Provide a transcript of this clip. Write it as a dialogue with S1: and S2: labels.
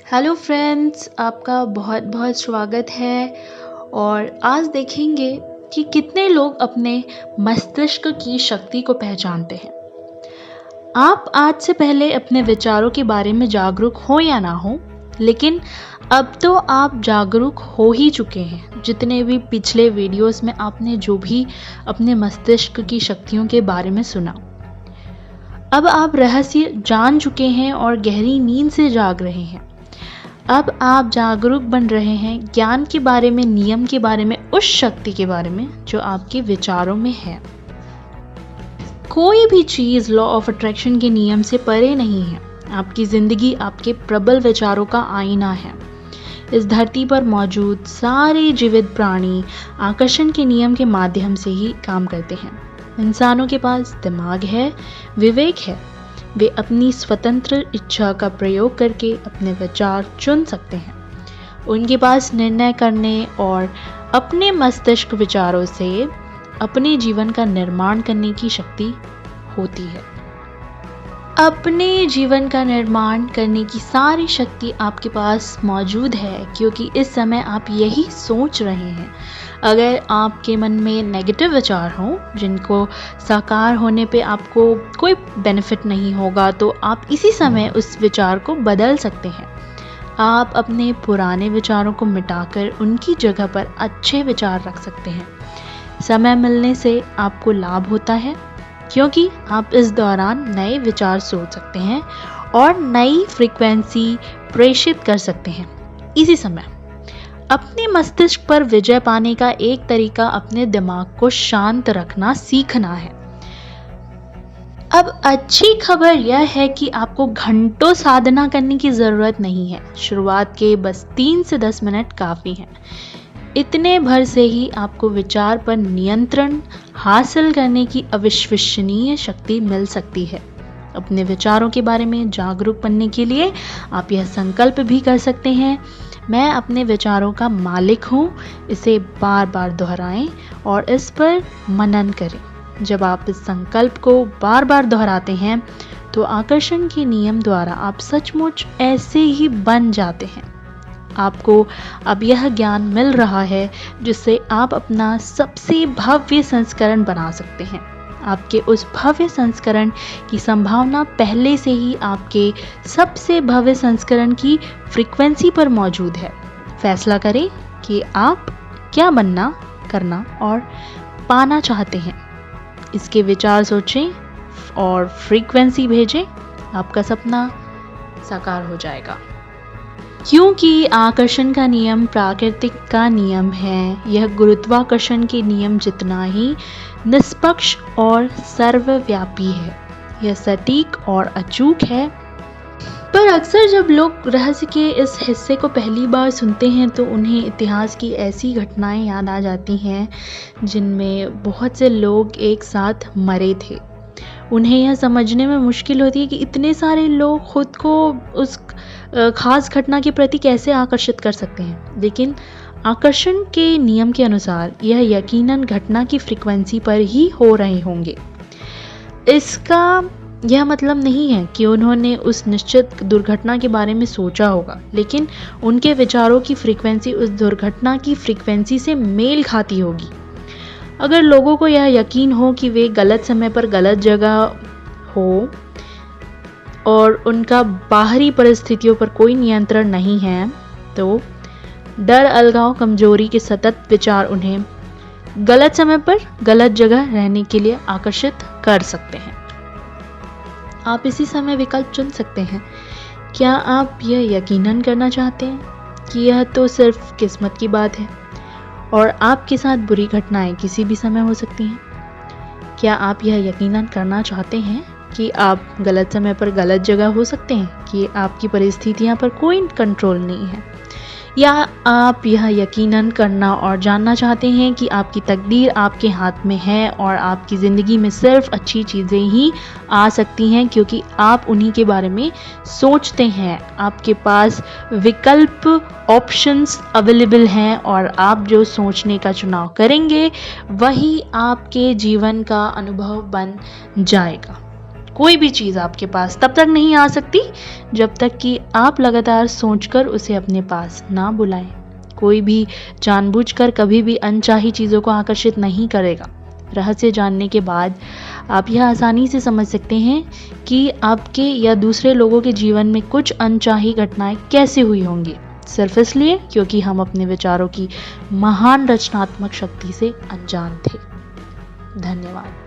S1: Hello friends, आपका बहुत बहुत स्वागत है। और आज देखेंगे कि कितने लोग अपने मस्तिष्क की शक्ति को पहचानते हैं। आप आज से पहले अपने विचारों के बारे में जागरूक हो या ना हो, लेकिन अब तो आप जागरूक हो ही चुके हैं। जितने भी पिछले वीडियोस में आपने जो भी अपने मस्तिष्क की शक्तियों के बारे में सुना, अब आप रहस्य जान चुके हैं और गहरी नींद से जाग रहे हैं। अब आप जागरूक बन रहे हैं ज्ञान के बारे में, नियम के बारे में, उस शक्ति के बारे में जो आपके विचारों में है। कोई भी चीज़ लॉ ऑफ अट्रैक्शन के नियम से परे नहीं है। आपकी जिंदगी आपके प्रबल विचारों का आईना है। इस धरती पर मौजूद सारे जीवित प्राणी आकर्षण के नियम के माध्यम से ही काम करते हैं। इंसानों के पास दिमाग है, विवेक है। वे अपनी स्वतंत्र इच्छा का प्रयोग करके अपने विचार चुन सकते हैं। उनके पास निर्णय करने और अपने मस्तिष्क विचारों से अपने जीवन का निर्माण करने की शक्ति होती है। अपने जीवन का निर्माण करने की सारी शक्ति आपके पास मौजूद है, क्योंकि इस समय आप यही सोच रहे हैं। अगर आपके मन में नेगेटिव विचार हों जिनको साकार होने पे आपको कोई बेनिफिट नहीं होगा, तो आप इसी समय उस विचार को बदल सकते हैं। आप अपने पुराने विचारों को मिटाकर उनकी जगह पर अच्छे विचार रख सकते हैं। समय मिलने से आपको लाभ होता है, क्योंकि आप इस दौरान नए विचार सोच सकते हैं और नई फ्रीक्वेंसी प्रेषित कर सकते हैं। इसी समय अपने मस्तिष्क पर विजय पाने का एक तरीका अपने दिमाग को शांत रखना सीखना है। अब अच्छी खबर यह है कि आपको घंटों साधना करने की जरूरत नहीं है। शुरुआत के बस 3 से 10 मिनट काफी हैं। इतने भर से ही आपको विचार पर नियंत्रण हासिल करने की अविश्वसनीय शक्ति मिल सकती है। अपने विचारों के बारे में जागरूक बनने के लिए आप यह संकल्प भी कर सकते हैं, मैं अपने विचारों का मालिक हूँ। इसे बार बार दोहराएं और इस पर मनन करें। जब आप इस संकल्प को बार बार दोहराते हैं तो आकर्षण के नियम द्वारा आप सचमुच ऐसे ही बन जाते हैं। आपको अब यह ज्ञान मिल रहा है जिससे आप अपना सबसे भव्य संस्करण बना सकते हैं। आपके उस भव्य संस्करण की संभावना पहले से ही आपके सबसे भव्य संस्करण की फ्रीक्वेंसी पर मौजूद है। फैसला करें कि आप क्या बनना, करना और पाना चाहते हैं। इसके विचार सोचें और फ्रीक्वेंसी भेजें। आपका सपना साकार हो जाएगा। क्योंकि आकर्षण का नियम प्राकृतिक का नियम है, यह गुरुत्वाकर्षण के नियम जितना ही निष्पक्ष और सर्वव्यापी है। यह सटीक और अचूक है। पर अक्सर जब लोग रहस्य के इस हिस्से को पहली बार सुनते हैं तो उन्हें इतिहास की ऐसी घटनाएं याद आ जाती हैं जिनमें बहुत से लोग एक साथ मरे थे। उन्हें यह समझने में मुश्किल होती है कि इतने सारे लोग खुद को उस खास घटना के प्रति कैसे आकर्षित कर सकते हैं। लेकिन आकर्षण के नियम के अनुसार यह यकीनन घटना की फ्रीक्वेंसी पर ही हो रहे होंगे। इसका यह मतलब नहीं है कि उन्होंने उस निश्चित दुर्घटना के बारे में सोचा होगा, लेकिन उनके विचारों की फ्रीक्वेंसी उस दुर्घटना की फ्रीक्वेंसी से मेल खाती होगी। अगर लोगों को यह यकीन हो कि वे गलत समय पर गलत जगह हो और उनका बाहरी परिस्थितियों पर कोई नियंत्रण नहीं है, तो डर, अलगाव, कमजोरी के सतत विचार उन्हें गलत समय पर गलत जगह रहने के लिए आकर्षित कर सकते हैं। आप इसी समय विकल्प चुन सकते हैं। क्या आप यह यकीनन करना चाहते हैं कि यह तो सिर्फ किस्मत की बात है और आपके साथ बुरी घटनाएं किसी भी समय हो सकती हैं? क्या आप यह यकीनन करना चाहते हैं कि आप गलत समय पर गलत जगह हो सकते हैं, कि आपकी परिस्थितियां पर कोई कंट्रोल नहीं है? या आप यह यकीनन करना और जानना चाहते हैं कि आपकी तकदीर आपके हाथ में है और आपकी ज़िंदगी में सिर्फ अच्छी चीज़ें ही आ सकती हैं क्योंकि आप उन्हीं के बारे में सोचते हैं? आपके पास विकल्प, ऑप्शंस अवेलेबल हैं और आप जो सोचने का चुनाव करेंगे वही आपके जीवन का अनुभव बन जाएगा। कोई भी चीज़ आपके पास तब तक नहीं आ सकती जब तक कि आप लगातार सोचकर उसे अपने पास ना बुलाएं। कोई भी जानबूझकर कभी भी अनचाही चीज़ों को आकर्षित नहीं करेगा। रहस्य जानने के बाद आप यह आसानी से समझ सकते हैं कि आपके या दूसरे लोगों के जीवन में कुछ अनचाही घटनाएं कैसे हुई होंगी, सिर्फ इसलिए क्योंकि हम अपने विचारों की महान रचनात्मक शक्ति से अनजान थे। धन्यवाद।